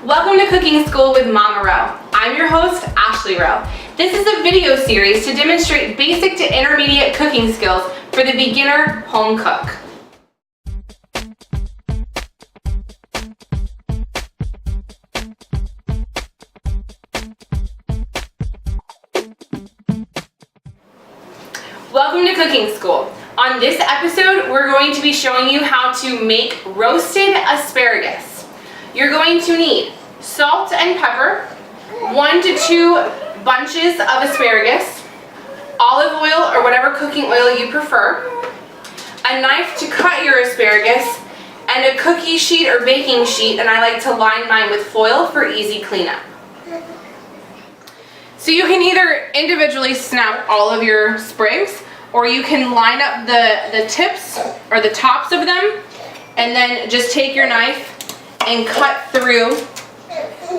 Welcome to Cooking School with Mama Rowe. I'm your host, Ashley Rowe. This is a video series to demonstrate basic to intermediate cooking skills for the beginner home cook. Welcome to Cooking School. On this episode, we're going to be showing you how to make roasted asparagus. You're going to need salt and pepper, 1 to 2 bunches of asparagus, olive oil or whatever cooking oil you prefer, a knife to cut your asparagus, and a cookie sheet or baking sheet, and I like to line mine with foil for easy cleanup. So you can either individually snap all of your sprigs, or you can line up the tips or the tops of them, and then just take your knife and cut through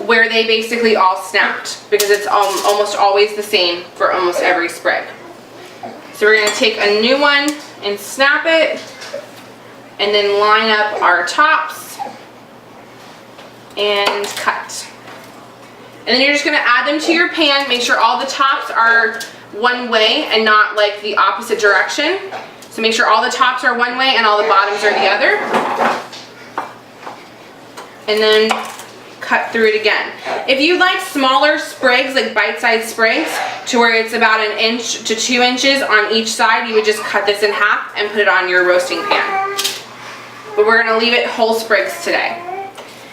where they basically all snapped, because it's almost always the same for almost every sprig. So we're going to take a new one and snap it, and then line up our tops and cut. And then you're just going to add them to your pan. Make sure all the tops are one way and not like the opposite direction. So make sure all the tops are one way and all the bottoms are the other. And then cut through it again. If you like smaller sprigs, like bite-sized sprigs, to where it's about 1 inch to 2 inches on each side, you would just cut this in half and put it on your roasting pan. But we're going to leave it whole sprigs today.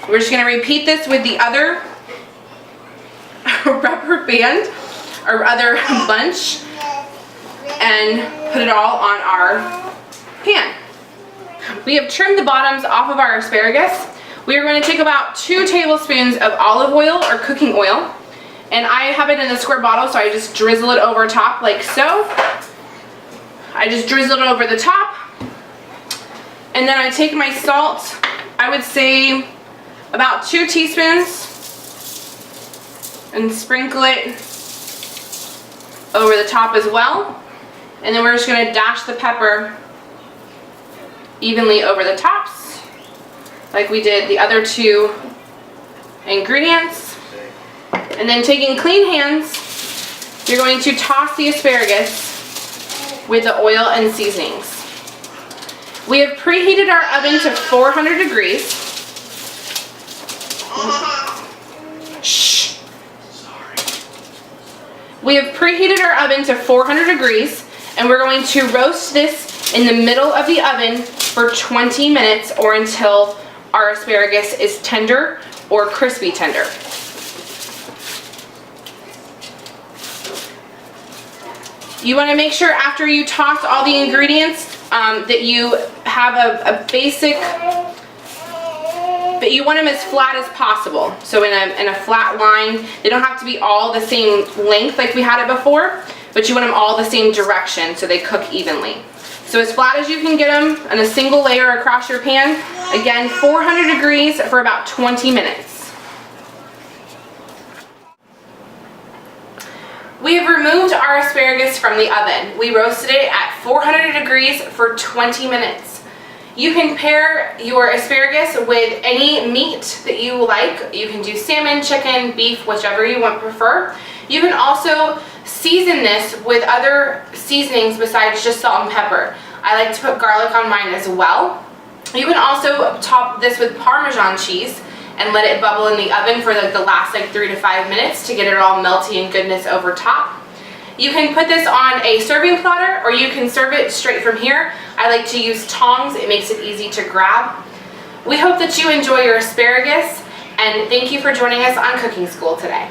We're just going to repeat this with the other rubber band or other bunch and put it all on our pan. We have trimmed the bottoms off of our asparagus. We are going to take about 2 tablespoons of olive oil or cooking oil, and I have it in a square bottle, so I just drizzle it over top like so. I just drizzle it over the top, and then I take my salt, I would say about 2 teaspoons, and sprinkle it over the top as well. And then we're just going to dash the pepper evenly over the tops, like we did the other 2 ingredients. And then taking clean hands, you're going to toss the asparagus with the oil and seasonings. We have preheated our oven to 400 degrees. Shh. We have preheated our oven to 400 degrees, and we're going to roast this in the middle of the oven for 20 minutes or until our asparagus is tender or crispy tender. You want to make sure after you toss all the ingredients that you have a basic, but you want them as flat as possible. So in a flat line, they don't have to be all the same length like we had it before, but you want them all the same direction so they cook evenly. So as flat as you can get them on a single layer across your pan. Again, 400 degrees for about 20 minutes. We have removed our asparagus from the oven. We roasted it at 400 degrees for 20 minutes. You can pair your asparagus with any meat that you like. You can do salmon, chicken, beef, whichever you prefer. You can also season this with other seasonings besides just salt and pepper. I like to put garlic on mine as well. You can also top this with Parmesan cheese and let it bubble in the oven for the last 3 to 5 minutes to get it all melty and goodness over top. You can put this on a serving platter, or you can serve it straight from here. I like to use tongs. It makes it easy to grab. We hope that you enjoy your asparagus, and thank you for joining us on Cooking School today.